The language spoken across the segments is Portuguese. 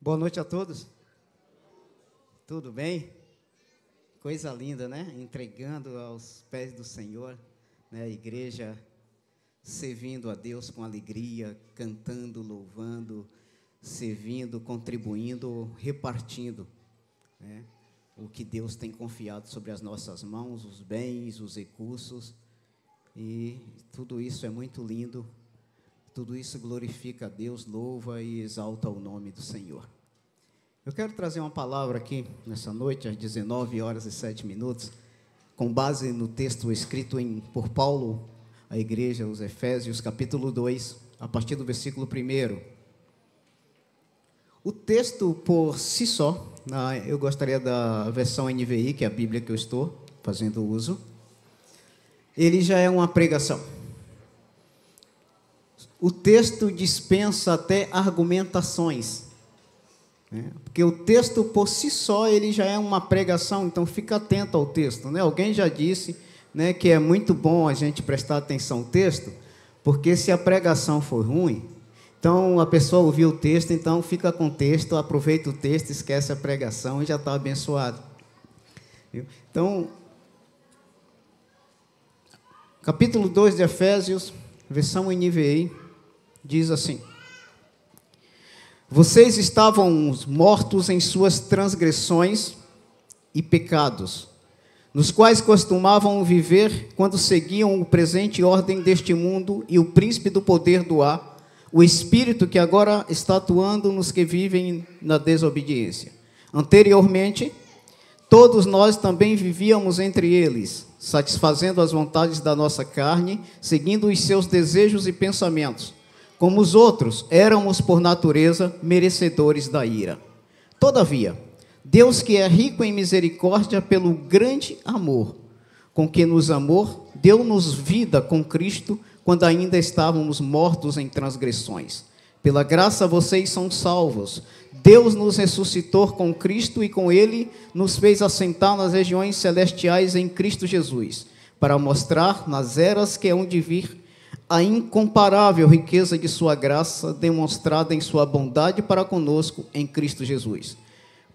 Boa noite a todos. Tudo bem? Coisa linda, né? Entregando aos pés do Senhor, né? A igreja servindo a Deus com alegria, cantando, louvando, servindo, contribuindo, repartindo, né? O que Deus tem confiado sobre as nossas mãos, os bens, os recursos, e tudo isso é muito lindo. Tudo isso glorifica a Deus, louva e exalta o nome do Senhor. Eu quero trazer uma palavra aqui, nessa noite, às 19h07, com base no texto escrito por Paulo, à igreja, os Efésios, capítulo 2, a partir do versículo 1. O texto, por si só, eu gostaria da versão NVI, que é a Bíblia que eu estou fazendo uso, ele já é uma pregação. O texto dispensa até argumentações, né? Porque o texto por si só ele já é uma pregação, então fica atento ao texto, né? Alguém já disse, né, que é muito bom a gente prestar atenção ao texto, porque se a pregação for ruim, então a pessoa ouviu o texto, então fica com o texto, aproveita o texto, esquece a pregação e já está abençoado. Viu? Então, capítulo 2 de Efésios, versão NVI, diz assim: vocês estavam mortos em suas transgressões e pecados, nos quais costumavam viver quando seguiam o presente ordem deste mundo e o príncipe do poder do ar, o espírito que agora está atuando nos que vivem na desobediência. Anteriormente, todos nós também vivíamos entre eles, satisfazendo as vontades da nossa carne, seguindo os seus desejos e pensamentos. Como os outros, éramos por natureza merecedores da ira. Todavia, Deus, que é rico em misericórdia pelo grande amor com que nos amou, deu-nos vida com Cristo quando ainda estávamos mortos em transgressões. Pela graça vocês são salvos. Deus nos ressuscitou com Cristo e com Ele nos fez assentar nas regiões celestiais em Cristo Jesus, para mostrar nas eras que hão de vir a incomparável riqueza de sua graça, demonstrada em sua bondade para conosco em Cristo Jesus.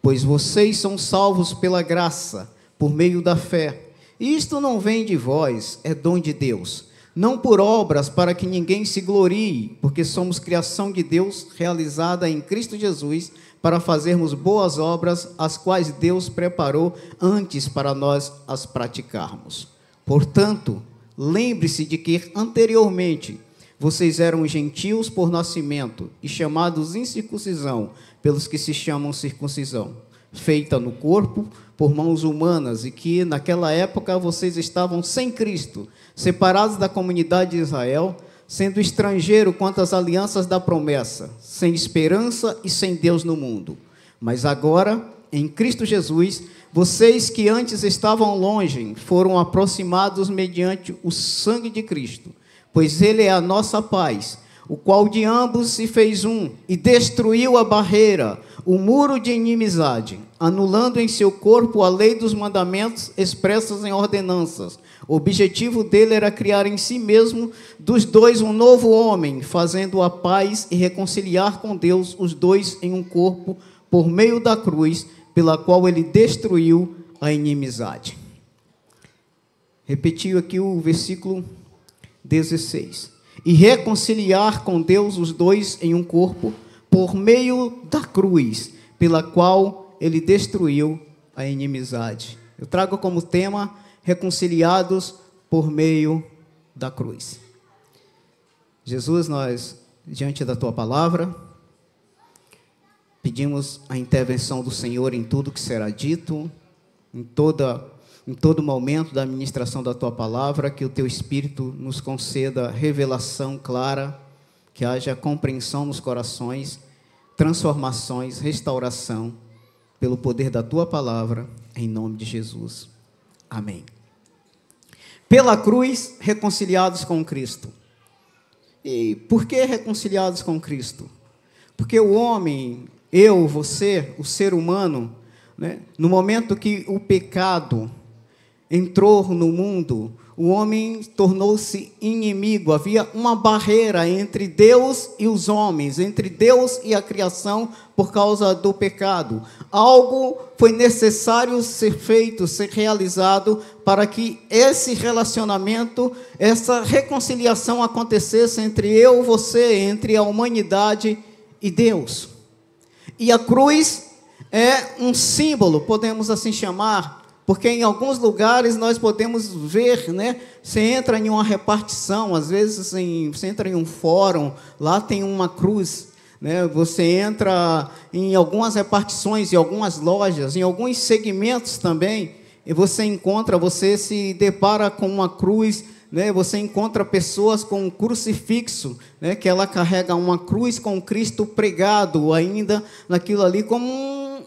Pois vocês são salvos pela graça, por meio da fé. E isto não vem de vós, é dom de Deus. Não por obras, para que ninguém se glorie, porque somos criação de Deus, realizada em Cristo Jesus, para fazermos boas obras, as quais Deus preparou antes para nós as praticarmos. Portanto, lembre-se de que anteriormente vocês eram gentios por nascimento e chamados incircuncisão pelos que se chamam circuncisão, feita no corpo por mãos humanas, e que naquela época vocês estavam sem Cristo, separados da comunidade de Israel, sendo estrangeiro quanto às alianças da promessa, sem esperança e sem Deus no mundo. Mas agora, em Cristo Jesus, vocês que antes estavam longe, foram aproximados mediante o sangue de Cristo, pois Ele é a nossa paz, o qual de ambos se fez um, e destruiu a barreira, o muro de inimizade, anulando em seu corpo a lei dos mandamentos expressos em ordenanças. O objetivo dele era criar em si mesmo dos dois um novo homem, fazendo a paz e reconciliar com Deus os dois em um corpo, por meio da cruz, pela qual ele destruiu a inimizade. Repetiu aqui o versículo 16. E reconciliar com Deus os dois em um corpo, por meio da cruz, pela qual ele destruiu a inimizade. Eu trago como tema, reconciliados por meio da cruz. Jesus, nós, diante da tua palavra, pedimos a intervenção do Senhor em tudo que será dito, em todo momento da ministração da tua palavra, que o teu Espírito nos conceda revelação clara, que haja compreensão nos corações, transformações, restauração, pelo poder da tua palavra, em nome de Jesus. Amém. Pela cruz, reconciliados com Cristo. E por que reconciliados com Cristo? Porque o homem, você, o ser humano, né, no momento que o pecado entrou no mundo, o homem tornou-se inimigo. Havia uma barreira entre Deus e os homens, entre Deus e a criação, por causa do pecado. Algo foi necessário ser feito, ser realizado, para que esse relacionamento, essa reconciliação acontecesse entre eu, você, entre a humanidade e Deus. E a cruz é um símbolo, podemos assim chamar, porque em alguns lugares nós podemos ver, né? Você entra em uma repartição, às vezes você entra em um fórum, lá tem uma cruz, né? Você entra em algumas repartições, em algumas lojas, em alguns segmentos também, e você se depara com uma cruz, né? Você encontra pessoas com um crucifixo, né? Que ela carrega uma cruz com Cristo pregado ainda naquilo ali, como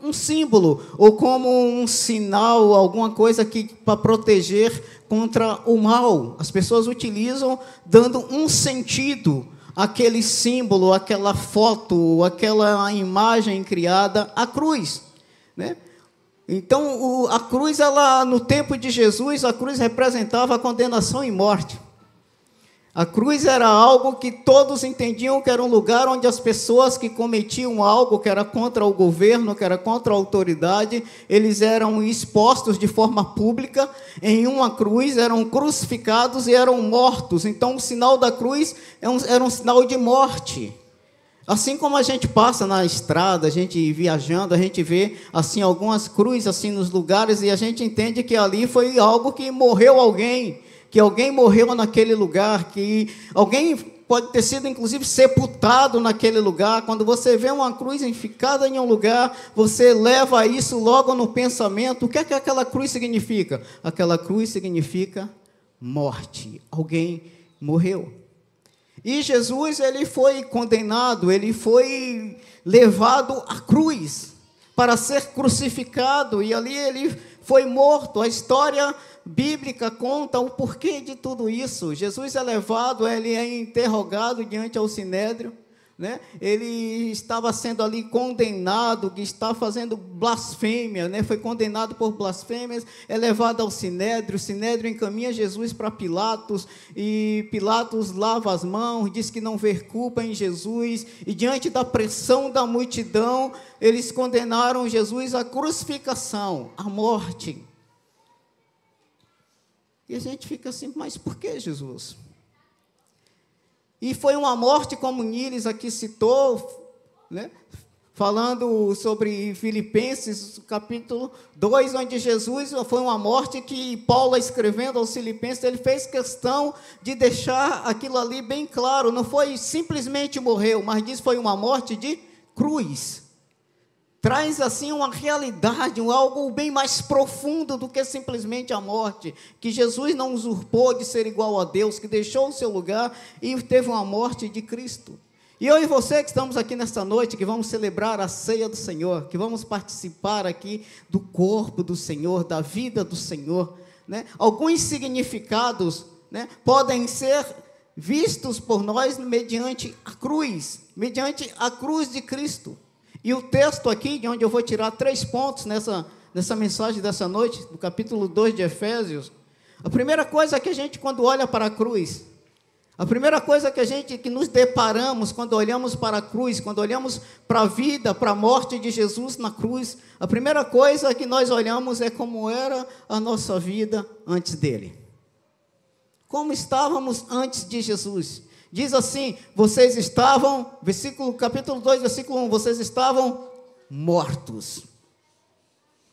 um símbolo, ou como um sinal, alguma coisa para proteger contra o mal. As pessoas utilizam dando um sentido àquele símbolo, àquela foto, àquela imagem criada, a cruz, né? Então, a cruz, no tempo de Jesus, a cruz representava a condenação e morte. A cruz era algo que todos entendiam que era um lugar onde as pessoas que cometiam algo que era contra o governo, que era contra a autoridade, eles eram expostos de forma pública em uma cruz, eram crucificados e eram mortos. Então, o sinal da cruz era um sinal de morte. Assim como a gente passa na estrada, a gente viajando, a gente vê assim algumas cruzes assim nos lugares e a gente entende que ali foi algo que morreu alguém, que alguém morreu naquele lugar, que alguém pode ter sido inclusive sepultado naquele lugar. Quando você vê uma cruz enficada em um lugar, você leva isso logo no pensamento. O que é que aquela cruz significa? Aquela cruz significa morte. Alguém morreu. E Jesus, ele foi condenado, ele foi levado à cruz para ser crucificado, e ali ele foi morto. A história bíblica conta o porquê de tudo isso. Jesus é levado, ele é interrogado diante ao sinédrio, né? Ele estava sendo ali condenado, que está fazendo blasfêmia, né? Foi condenado por blasfêmias, é levado ao sinédrio, o sinédrio encaminha Jesus para Pilatos, e Pilatos lava as mãos, diz que não vê culpa em Jesus, e diante da pressão da multidão, eles condenaram Jesus à crucificação, à morte. E a gente fica assim, mas por que Jesus? E foi uma morte, como Niles aqui citou, né? Falando sobre Filipenses, capítulo 2, onde Jesus foi uma morte que Paulo, escrevendo aos Filipenses, ele fez questão de deixar aquilo ali bem claro. Não foi simplesmente morreu, mas diz que foi uma morte de cruz. Traz assim uma realidade, algo bem mais profundo do que simplesmente a morte, que Jesus não usurpou de ser igual a Deus, que deixou o seu lugar e teve uma morte de Cristo. E eu e você que estamos aqui nesta noite, que vamos celebrar a ceia do Senhor, que vamos participar aqui do corpo do Senhor, da vida do Senhor, né? Alguns significados, né, podem ser vistos por nós mediante a cruz de Cristo. E o texto aqui, de onde eu vou tirar 3 pontos nessa mensagem dessa noite, do capítulo 2 de Efésios, a primeira coisa que a gente, quando olha para a cruz, a primeira coisa que nos deparamos quando olhamos para a cruz, quando olhamos para a vida, para a morte de Jesus na cruz, a primeira coisa que nós olhamos é como era a nossa vida antes dele. Como estávamos antes de Jesus. Diz assim, vocês estavam, capítulo 2, versículo 1, vocês estavam mortos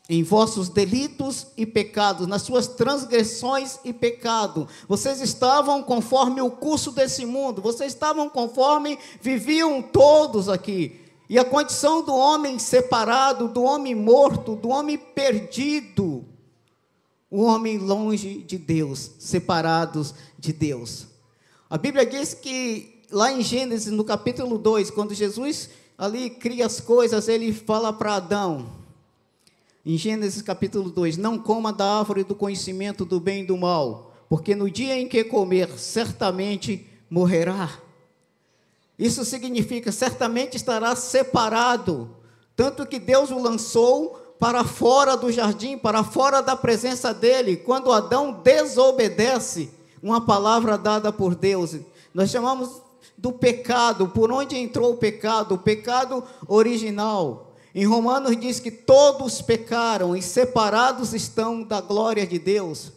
em vossos delitos e pecados, nas suas transgressões e pecado. Vocês estavam conforme o curso desse mundo, vocês estavam conforme viviam todos aqui. E a condição do homem separado, do homem morto, do homem perdido, o homem longe de Deus, separados de Deus. A Bíblia diz que, lá em Gênesis, no capítulo 2, quando Jesus ali cria as coisas, ele fala para Adão, em Gênesis capítulo 2, não coma da árvore do conhecimento do bem e do mal, porque no dia em que comer, certamente morrerá. Isso significa, certamente estará separado, tanto que Deus o lançou para fora do jardim, para fora da presença dele, quando Adão desobedece uma palavra dada por Deus. Nós chamamos do pecado, por onde entrou o pecado original. Em Romanos diz que todos pecaram e separados estão da glória de Deus.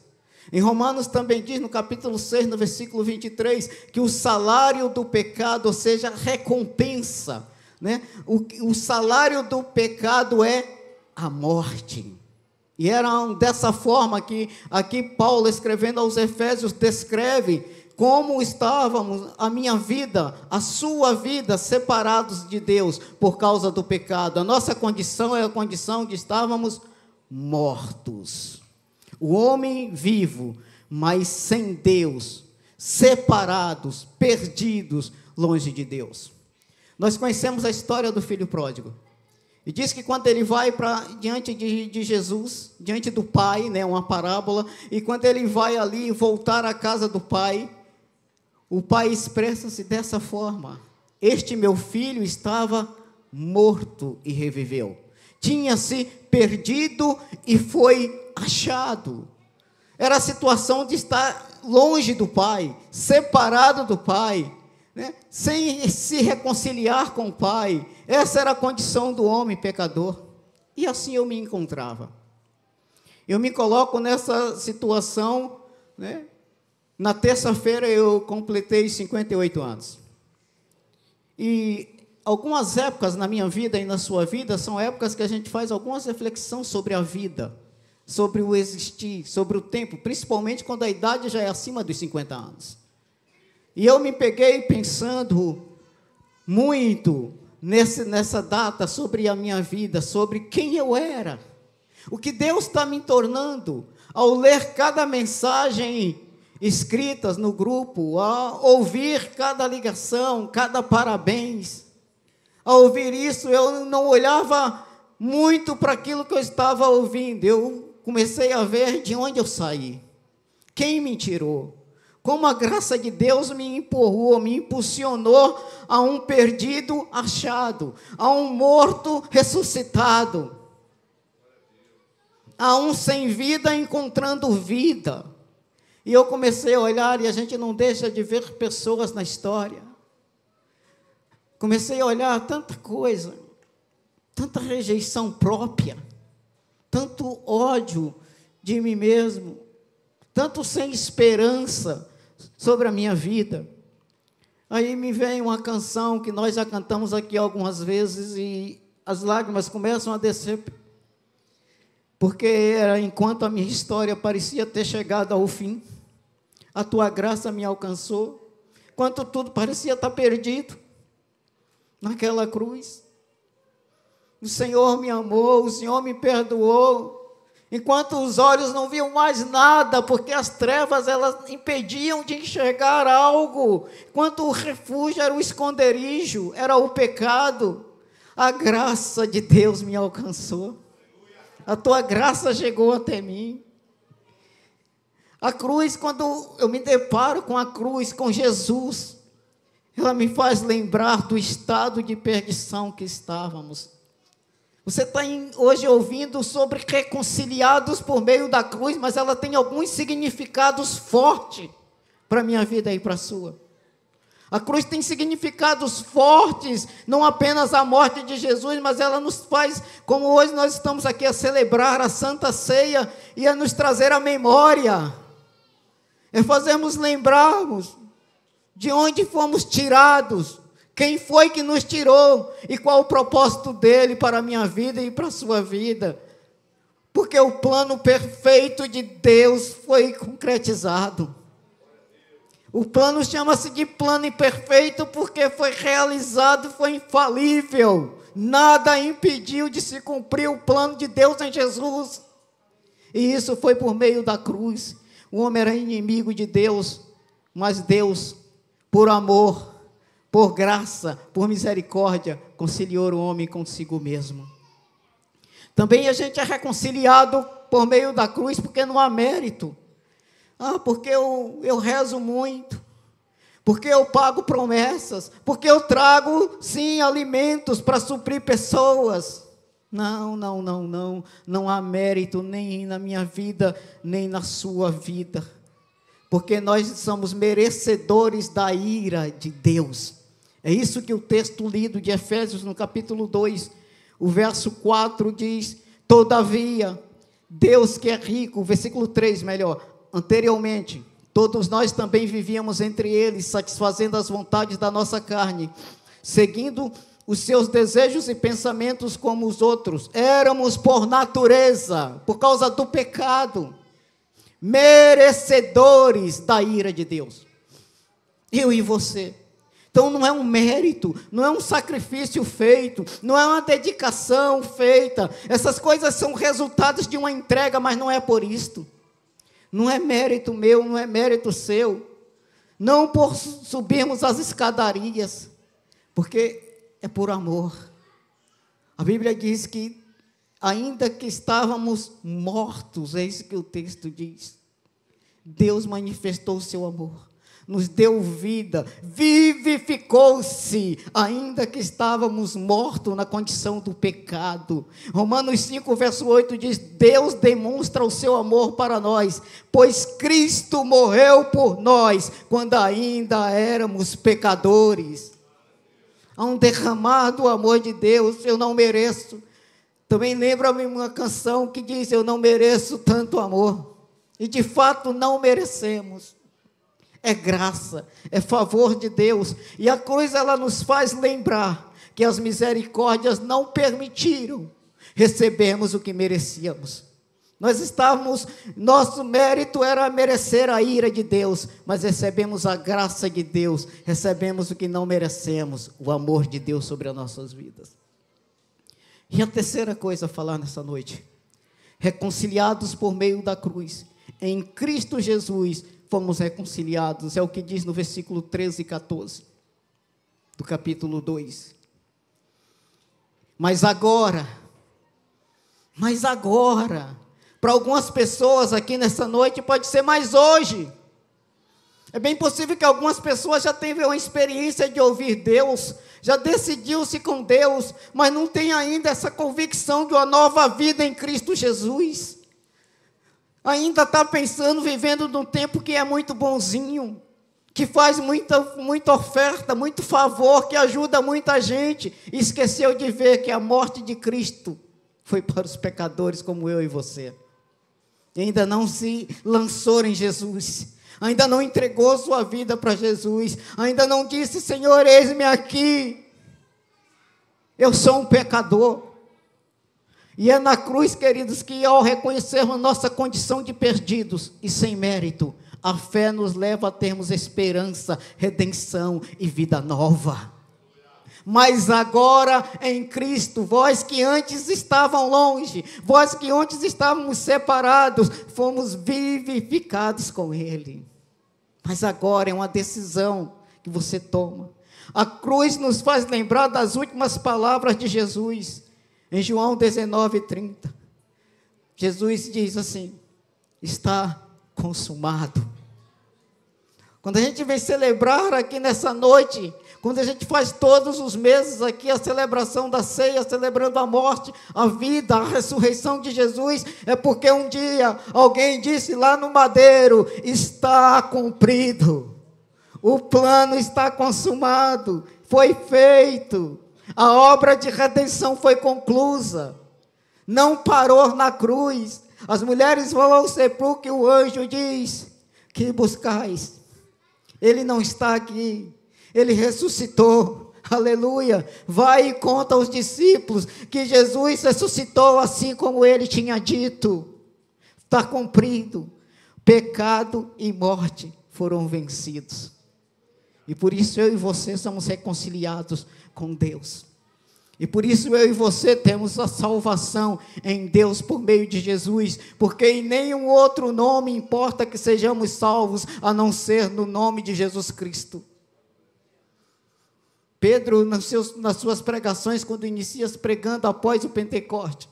Em Romanos também diz, no capítulo 6, no versículo 23, que o salário do pecado, ou seja, recompensa, né? O salário do pecado é a morte. E era dessa forma que aqui Paulo, escrevendo aos Efésios, descreve como estávamos, a minha vida, a sua vida, separados de Deus por causa do pecado. A nossa condição é a condição de estávamos mortos. O homem vivo, mas sem Deus, separados, perdidos, longe de Deus. Nós conhecemos a história do filho pródigo. E diz que quando ele vai diante de Jesus, diante do pai, né, uma parábola, e quando ele vai ali voltar à casa do pai, o pai expressa-se dessa forma: este meu filho estava morto e reviveu. Tinha-se perdido e foi achado. Era a situação de estar longe do pai, separado do pai, né? Sem se reconciliar com o pai. Essa era a condição do homem pecador. E assim eu me encontrava. Eu me coloco nessa situação, né? Na terça-feira eu completei 58 anos. E algumas épocas na minha vida e na sua vida são épocas que a gente faz algumas reflexões sobre a vida, sobre o existir, sobre o tempo, principalmente quando a idade já é acima dos 50 anos. E eu me peguei pensando muito nessa data sobre a minha vida, sobre quem eu era, o que Deus está me tornando, ao ler cada mensagem escritas no grupo, ao ouvir cada ligação, cada parabéns. Ao ouvir isso, eu não olhava muito para aquilo que eu estava ouvindo, eu comecei a ver de onde eu saí, quem me tirou. Como a graça de Deus me empurrou, me impulsionou a um perdido achado, a um morto ressuscitado, a um sem vida encontrando vida. E eu comecei a olhar, e a gente não deixa de ver pessoas na história. Comecei a olhar tanta coisa, tanta rejeição própria, tanto ódio de mim mesmo, tanto sem esperança sobre a minha vida. Aí me vem uma canção que nós já cantamos aqui algumas vezes e as lágrimas começam a descer, porque era enquanto a minha história parecia ter chegado ao fim, a tua graça me alcançou, quando tudo parecia estar perdido, naquela cruz, o Senhor me amou, o Senhor me perdoou, enquanto os olhos não viam mais nada, porque as trevas elas impediam de enxergar algo, enquanto o refúgio era o esconderijo, era o pecado, a graça de Deus me alcançou, a tua graça chegou até mim. A cruz, quando eu me deparo com a cruz, com Jesus, ela me faz lembrar do estado de perdição que estávamos. Você está hoje ouvindo sobre reconciliados por meio da cruz, mas ela tem alguns significados fortes para a minha vida e para a sua. A cruz tem significados fortes, não apenas a morte de Jesus, mas ela nos faz, como hoje nós estamos aqui a celebrar a Santa Ceia e a nos trazer a memória. É fazermos lembrarmos de onde fomos tirados, quem foi que nos tirou e qual o propósito dele para a minha vida e para a sua vida. Porque o plano perfeito de Deus foi concretizado. O plano chama-se de plano imperfeito porque foi realizado, foi infalível. Nada impediu de se cumprir o plano de Deus em Jesus. E isso foi por meio da cruz. O homem era inimigo de Deus, mas Deus, por amor, por graça, por misericórdia, conciliou o homem consigo mesmo. Também a gente é reconciliado por meio da cruz, porque não há mérito. Porque eu rezo muito, porque eu pago promessas, porque eu trago, sim, alimentos para suprir pessoas. Não, não, não, não. Não há mérito nem na minha vida, nem na sua vida. Porque nós somos merecedores da ira de Deus. É isso que o texto lido de Efésios, no capítulo 2, o verso 4 diz: todavia, Deus que é rico, versículo 3, melhor, anteriormente, todos nós também vivíamos entre eles, satisfazendo as vontades da nossa carne, seguindo os seus desejos e pensamentos como os outros. Éramos por natureza, por causa do pecado, merecedores da ira de Deus. Eu e você. Então não é um mérito, não é um sacrifício feito, não é uma dedicação feita. Essas coisas são resultados de uma entrega, mas não é por isto. Não é mérito meu, não é mérito seu. Não por subirmos as escadarias, porque é por amor. A Bíblia diz que, ainda que estávamos mortos, é isso que o texto diz, Deus manifestou o seu amor, nos deu vida, vivificou-se, ainda que estávamos mortos na condição do pecado. Romanos 5, verso 8 diz: Deus demonstra o seu amor para nós, pois Cristo morreu por nós, quando ainda éramos pecadores. Há um derramar do amor de Deus, eu não mereço. Também lembra-me uma canção que diz: eu não mereço tanto amor. E de fato não merecemos. É graça, é favor de Deus. E a cruz, ela nos faz lembrar que as misericórdias não permitiram recebermos o que merecíamos. Nosso mérito era merecer a ira de Deus, mas recebemos a graça de Deus, recebemos o que não merecemos, o amor de Deus sobre as nossas vidas. E a terceira coisa a falar nessa noite: reconciliados por meio da cruz, em Cristo Jesus fomos reconciliados, é o que diz no versículo 13 e 14, do capítulo 2. Mas agora, para algumas pessoas aqui nessa noite, pode ser mais hoje. É bem possível que algumas pessoas já tenham uma experiência de ouvir Deus, já decidiu-se com Deus, mas não tem ainda essa convicção de uma nova vida em Cristo Jesus. Ainda está pensando, vivendo num tempo que é muito bonzinho, que faz muita oferta, muito favor, que ajuda muita gente, e esqueceu de ver que a morte de Cristo foi para os pecadores como eu e você. E ainda não se lançou em Jesus, ainda não entregou sua vida para Jesus, ainda não disse: Senhor, eis-me aqui, eu sou um pecador. E é na cruz, queridos, que ao reconhecermos nossa condição de perdidos e sem mérito, a fé nos leva a termos esperança, redenção e vida nova. Mas agora em Cristo, vós que antes estavam longe, vós que antes estávamos separados, fomos vivificados com Ele. Mas agora é uma decisão que você toma. A cruz nos faz lembrar das últimas palavras de Jesus, em João 19:30. Jesus diz assim: está consumado. Quando a gente vem celebrar aqui nessa noite, quando a gente faz todos os meses aqui a celebração da ceia, celebrando a morte, a vida, a ressurreição de Jesus, é porque um dia alguém disse lá no madeiro: está cumprido, o plano está consumado, foi feito, a obra de redenção foi conclusa, não parou na cruz. As mulheres vão ao sepulcro e o anjo diz: que buscais? Ele não está aqui, ele ressuscitou, aleluia. Vai e conta aos discípulos que Jesus ressuscitou assim como ele tinha dito. Está cumprido, pecado e morte foram vencidos. E por isso eu e você somos reconciliados com Deus. E por isso eu e você temos a salvação em Deus por meio de Jesus, porque em nenhum outro nome importa que sejamos salvos, a não ser no nome de Jesus Cristo. Pedro, nas suas pregações, quando inicia pregando após o Pentecoste,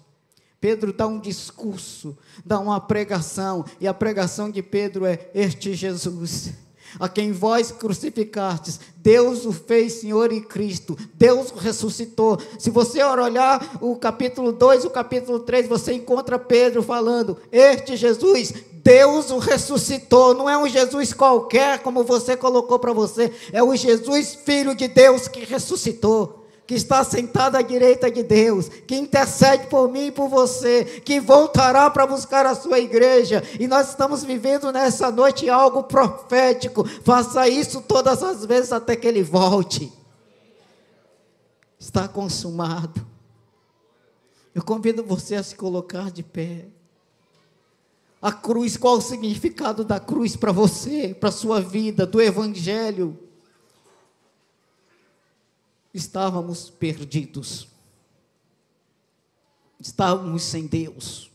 Pedro dá um discurso, dá uma pregação, e a pregação de Pedro é: este Jesus, a quem vós crucificastes, Deus o fez Senhor e Cristo, Deus o ressuscitou. Se você olhar o capítulo 2, o capítulo 3, você encontra Pedro falando, este Jesus, Deus o ressuscitou, não é um Jesus qualquer, como você colocou para você, é o Jesus, Filho de Deus, que ressuscitou, que está sentado à direita de Deus, que intercede por mim e por você, que voltará para buscar a sua igreja, e nós estamos vivendo nessa noite algo profético. Faça isso todas as vezes até que Ele volte. Está consumado. Eu convido você a se colocar de pé. A cruz, qual o significado da cruz para você, para a sua vida, do Evangelho? Estávamos perdidos, estávamos sem Deus,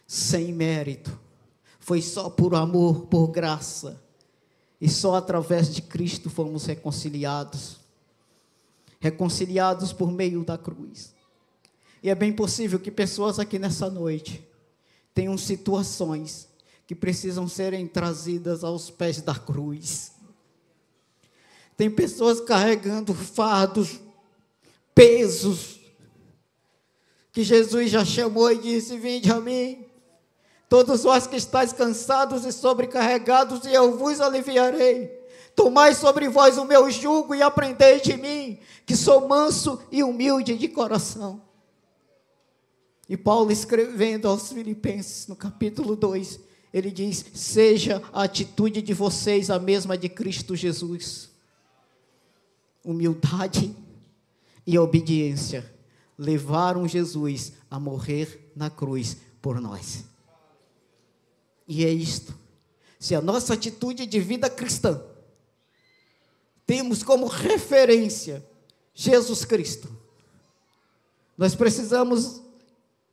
sem mérito, foi só por amor, por graça, e só através de Cristo fomos reconciliados por meio da cruz. E é bem possível que pessoas aqui nessa noite tenham situações que precisam serem trazidas aos pés da cruz. Tem pessoas carregando fardos, pesos, que Jesus já chamou e disse, vinde a mim, todos vós que estáis cansados e sobrecarregados, e eu vos aliviarei. Tomai sobre vós o meu jugo e aprendei de mim, que sou manso e humilde de coração. E Paulo, escrevendo aos Filipenses, no capítulo 2, ele diz, seja a atitude de vocês a mesma de Cristo Jesus. Humildade e obediência levaram Jesus a morrer na cruz por nós. E é isto. Se a nossa atitude de vida cristã temos como referência Jesus Cristo, nós precisamos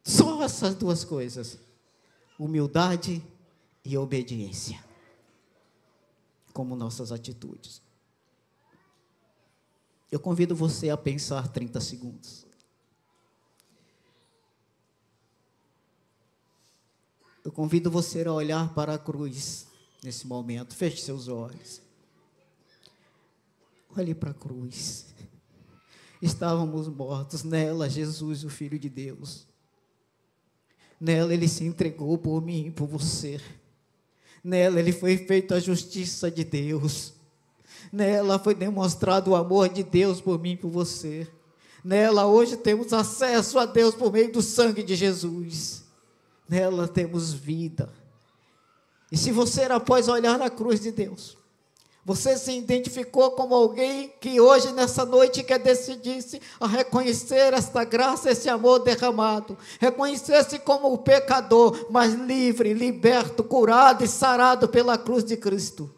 só essas duas coisas: humildade e obediência como nossas atitudes. Eu convido você a pensar 30 segundos. Eu convido você a olhar para a cruz nesse momento. Feche seus olhos. Olhe para a cruz. Estávamos mortos. Nela, Jesus, o Filho de Deus. Nela, Ele se entregou por mim e por você. Nela, Ele foi feito a justiça de Deus. Nela foi demonstrado o amor de Deus por mim e por você. Nela hoje temos acesso a Deus por meio do sangue de Jesus. Nela temos vida. E se você, após olhar na cruz de Deus, você se identificou como alguém que hoje, nessa noite, quer decidir-se a reconhecer esta graça, esse amor derramado, reconhecer-se como o pecador, mas livre, liberto, curado e sarado pela cruz de Cristo.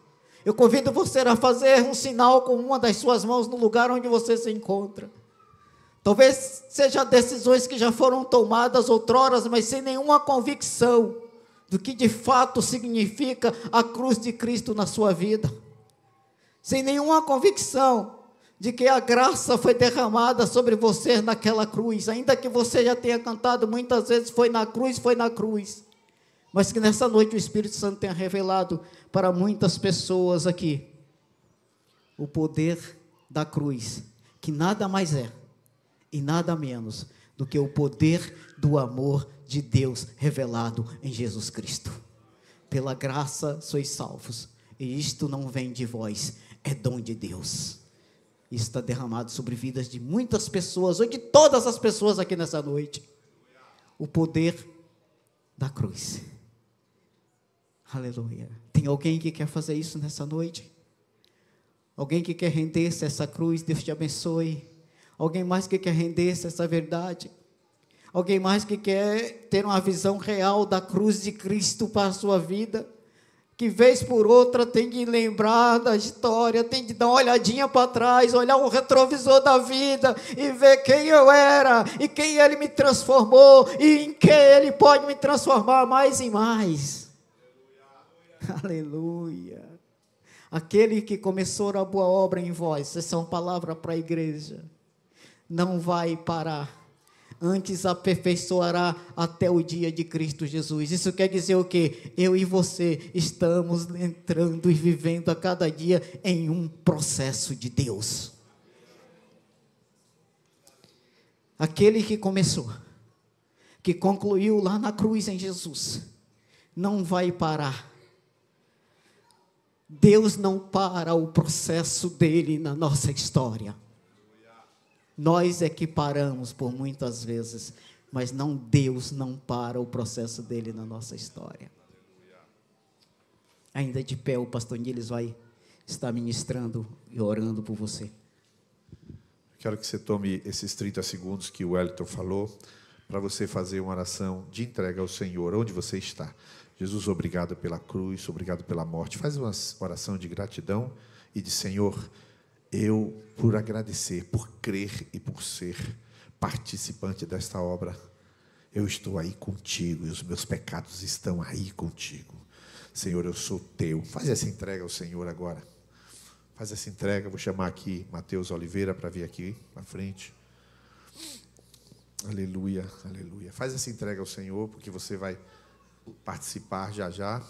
Eu convido você a fazer um sinal com uma das suas mãos no lugar onde você se encontra. Talvez seja decisões que já foram tomadas outroras, mas sem nenhuma convicção do que de fato significa a cruz de Cristo na sua vida. Sem nenhuma convicção de que a graça foi derramada sobre você naquela cruz, ainda que você já tenha cantado muitas vezes, foi na cruz, mas que nessa noite o Espírito Santo tenha revelado para muitas pessoas aqui o poder da cruz, que nada mais é e nada menos do que o poder do amor de Deus revelado em Jesus Cristo. Pela graça sois salvos, e isto não vem de vós, é dom de Deus. Isso está derramado sobre vidas de muitas pessoas, ou de todas as pessoas aqui nessa noite. O poder da cruz. Aleluia. Tem alguém que quer fazer isso nessa noite? Alguém que quer render-se a essa cruz? Deus te abençoe. Alguém mais que quer render-se a essa verdade? Alguém mais que quer ter uma visão real da cruz de Cristo para a sua vida? Que vez por outra tem que lembrar da história, tem que dar uma olhadinha para trás, olhar o retrovisor da vida e ver quem eu era e quem Ele me transformou e em quem Ele pode me transformar mais e mais. Aleluia. Aquele que começou a boa obra em vós, essa é uma palavra para a igreja, não vai parar antes aperfeiçoará até o dia de Cristo Jesus. Isso quer dizer o quê? Eu e você estamos entrando e vivendo a cada dia em um processo de Deus. Aquele que começou, que concluiu lá na cruz em Jesus, não vai parar. Deus não para o processo dele na nossa história. Nós é que paramos por muitas vezes, mas não, Deus não para o processo dele na nossa história. Ainda de pé, o pastor Niles vai estar ministrando e orando por você. Quero que você tome esses 30 segundos que o Wellington falou, para você fazer uma oração de entrega ao Senhor, onde você está. Jesus, obrigado pela cruz, obrigado pela morte. Faz uma oração de gratidão e de Senhor, eu, por agradecer, por crer e por ser participante desta obra, eu estou aí contigo e os meus pecados estão aí contigo. Senhor, eu sou teu. Faz essa entrega ao Senhor agora. Faz essa entrega. Vou chamar aqui Mateus Oliveira para vir aqui na frente. Aleluia, aleluia. Faz essa entrega ao Senhor, porque você vai participar já já.